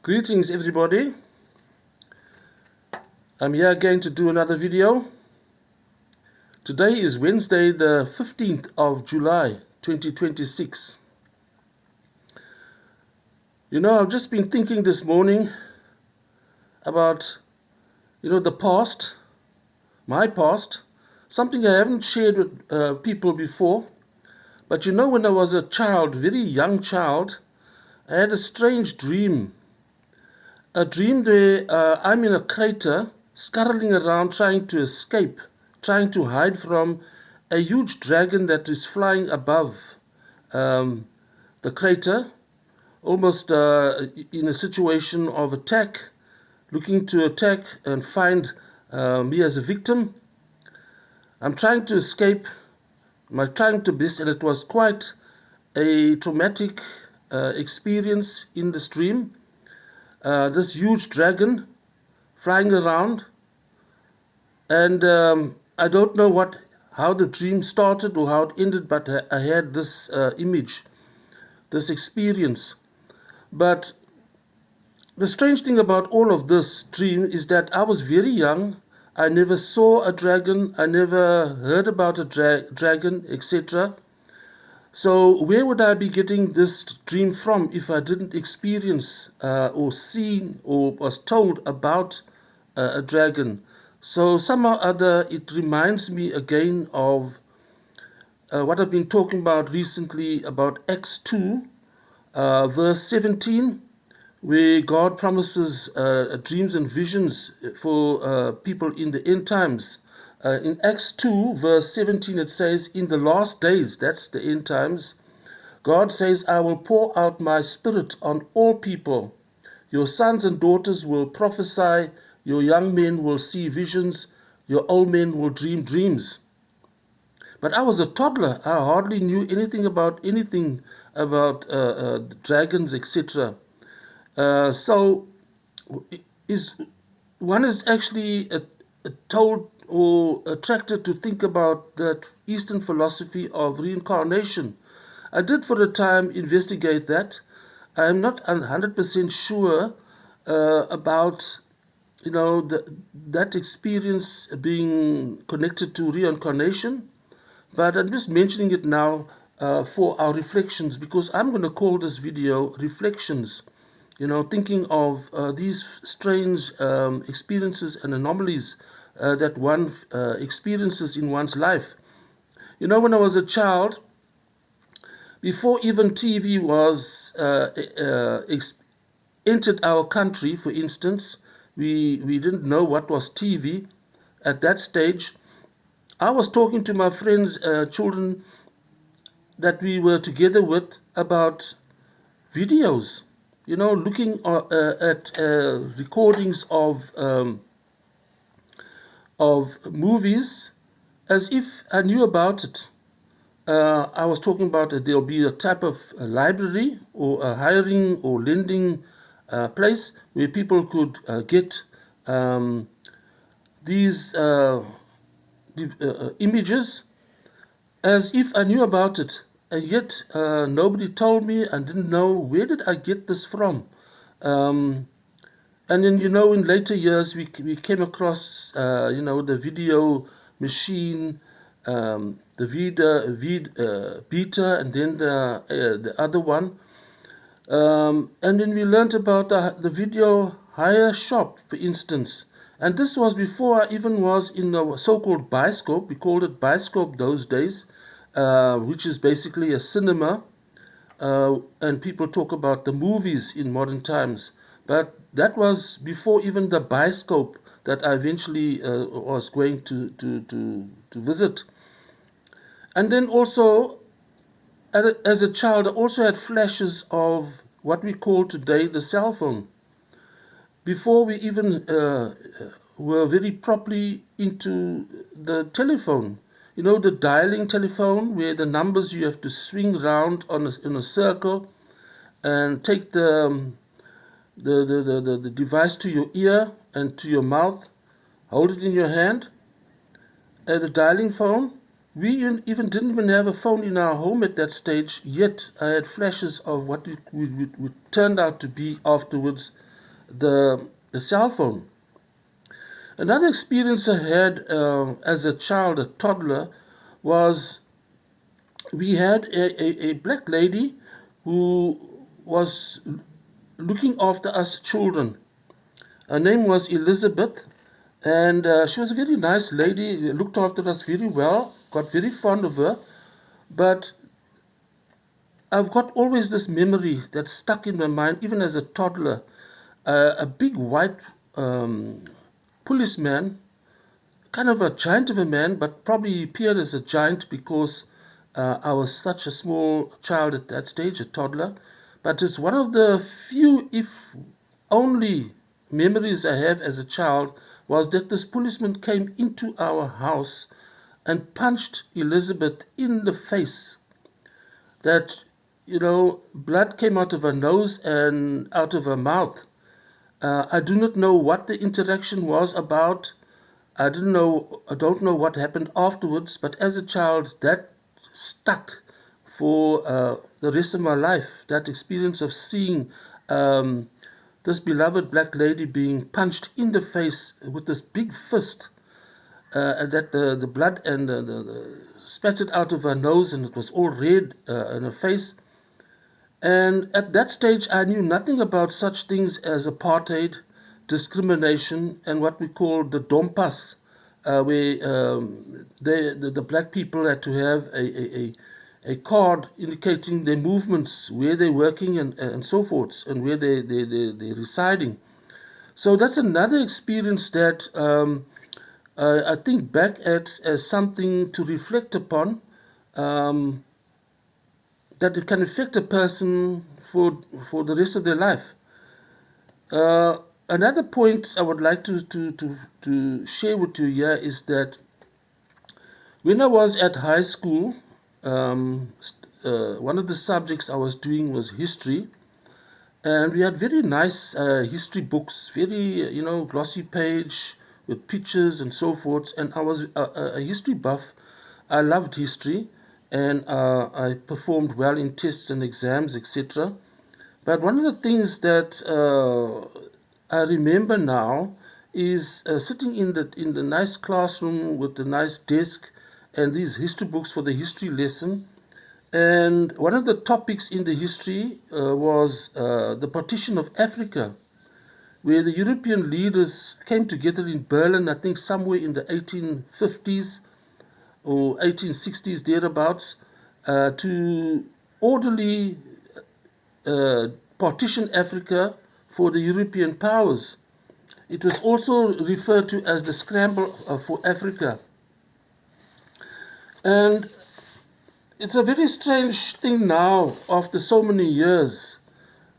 Greetings everybody. I'm here again to do another video. Today is Wednesday the 15th of July 2026. I've just been thinking this morning about the past, my past, something I haven't shared with people before. But when I was a child, very young child, I had a strange dream. A dream where I'm in a crater, scurrying around trying to escape, trying to hide from a huge dragon that is flying above the crater, almost in a situation of attack, looking to attack and find me as a victim. I'm trying to escape, I'm trying to best, and it was quite a traumatic experience in this dream. This huge dragon flying around, and I don't know how the dream started or how it ended, but I had this image, this experience. But the strange thing about all of this dream is that I was very young. I never saw a dragon, I never heard about a dragon, etc. So where would I be getting this dream from if I didn't experience or see or was told about a dragon? So somehow or other it reminds me again of what I've been talking about recently about Acts 2 verse 17, where God promises dreams and visions for people in the end times. In Acts 2 verse 17 it says, in the last days, that's the end times, God says, I will pour out my spirit on all people. Your sons and daughters will prophesy, your young men will see visions, your old men will dream dreams. But I was a toddler. I hardly knew anything about dragons, etc. So one is actually told or attracted to think about that Eastern philosophy of reincarnation. I did for a time investigate that. I am not 100% sure about that experience being connected to reincarnation, but I'm just mentioning it now for our reflections, because I'm going to call this video Reflections. Thinking of these strange experiences and anomalies that one experiences in one's life. When I was a child, before even TV was entered our country, for instance, we didn't know what was TV at that stage. I was talking to my friends, children that we were together with, about videos, looking at recordings of movies as if I knew about it. I was talking about there'll be a type of a library or a hiring or lending place where people could get these images, as if I knew about it. And yet nobody told me. I didn't know where did I get this from. And then in later years we came across the video machine, the Beta, and then the other one. And then we learned about the video hire shop, for instance. And this was before I even was in the so-called Bioscope. We called it Bioscope those days, which is basically a cinema. And people talk about the movies in modern times. But that was before even the Bioscope that I eventually was going to visit. And then also, as a child, I also had flashes of what we call today the cell phone. Before we even were very properly into the telephone, the dialing telephone, where the numbers you have to swing round in a circle and take the device to your ear and to your mouth, hold it in your hand. The dialing phone, we even didn't even have a phone in our home at that stage, yet I had flashes of what it turned out to be afterwards, the cell phone. Another experience I had as a child, a toddler, was we had a black lady who was looking after us children. Her name was Elizabeth, and she was a very nice lady, looked after us very well, got very fond of her. But I've got always this memory that's stuck in my mind, even as a toddler. A big white policeman, kind of a giant of a man, but probably appeared as a giant because I was such a small child at that stage, a toddler. But it's one of the few, if only, memories I have as a child was that this policeman came into our house and punched Elizabeth in the face. That, blood came out of her nose and out of her mouth. I do not know what the interaction was about. I don't know what happened afterwards, but as a child, that stuck for the rest of my life. That experience of seeing this beloved black lady being punched in the face with this big fist, and that the blood and the spattered out of her nose, and it was all red in her face. And at that stage, I knew nothing about such things as apartheid, discrimination, and what we call the dompas, where the black people had to have a card indicating their movements, where they're working, and so forth, and where they're residing. So that's another experience that I think back at as something to reflect upon. That it can affect a person for the rest of their life. Another point I would like to share with you here is that when I was at high school, one of the subjects I was doing was history, and we had very nice history books, very glossy page with pictures and so forth. And I was a history buff. I loved history, and I performed well in tests and exams, etc. But one of the things that I remember now is sitting in the nice classroom with the nice desk and these history books for the history lesson. And one of the topics in the history was the partition of Africa, where the European leaders came together in Berlin, I think somewhere in the 1850s or 1860s, thereabouts, to orderly partition Africa for the European powers. It was also referred to as the scramble for Africa. And it's a very strange thing now, after so many years,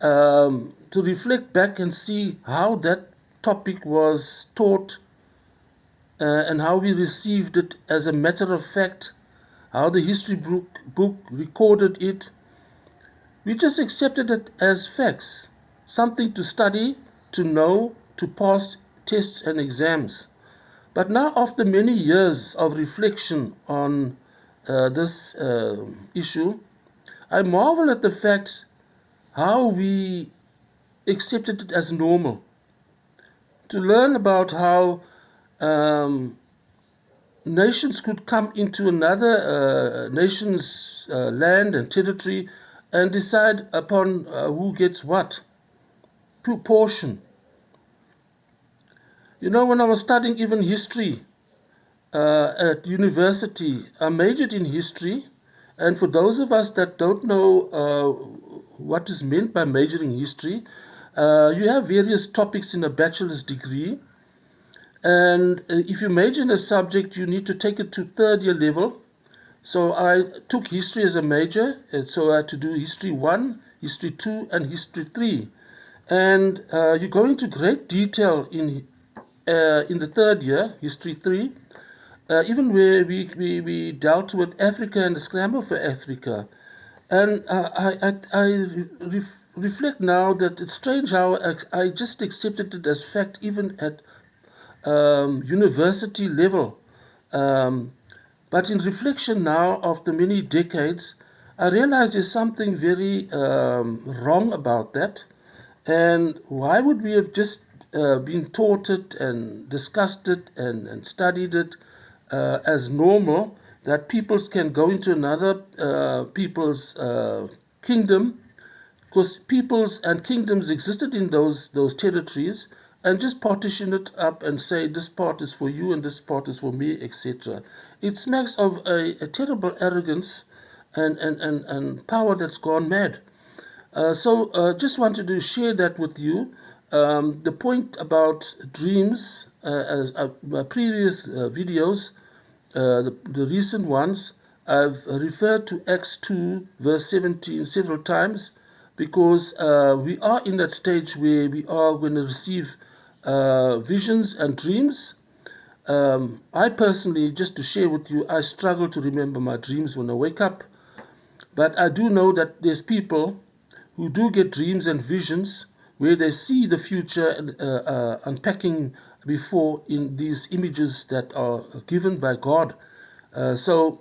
to reflect back and see how that topic was taught and how we received it as a matter of fact, how the history book recorded it. We just accepted it as facts, something to study, to know, to pass tests and exams. But now, after many years of reflection on this issue, I marvel at the fact how we accepted it as normal. To learn about how nations could come into another nation's land and territory and decide upon who gets what portion. When I was studying even history at university, I majored in history. And for those of us that don't know what is meant by majoring in history, you have various topics in a bachelor's degree. And if you major in a subject, you need to take it to third year level. So I took history as a major, and so I had to do history 1, history 2, and history 3. And you go into great detail in the third year, history 3, even where we dealt with Africa and the scramble for Africa. And I reflect now that it's strange how I just accepted it as fact even at university level. But in reflection now, after many decades, I realize there's something very wrong about that. And why would we have just been taught it and discussed it and studied it as normal, that peoples can go into another people's kingdom, because peoples and kingdoms existed in those territories, and just partition it up and say this part is for you and this part is for me, etc. It smacks of a terrible arrogance and power that's gone mad. So just wanted to share that with you. The point about dreams, as my previous videos, the recent ones, I've referred to Acts 2, verse 17 several times, because we are in that stage where we are going to receive visions and dreams. I personally, just to share with you, I struggle to remember my dreams when I wake up. But I do know that there's people who do get dreams and visions where they see the future unpacking before in these images that are given by God. So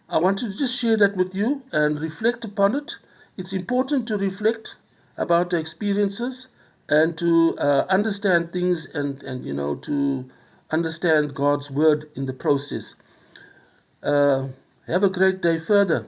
I want to just share that with you and reflect upon it. It's important to reflect about the experiences and to understand things and to understand God's word in the process. Have a great day further.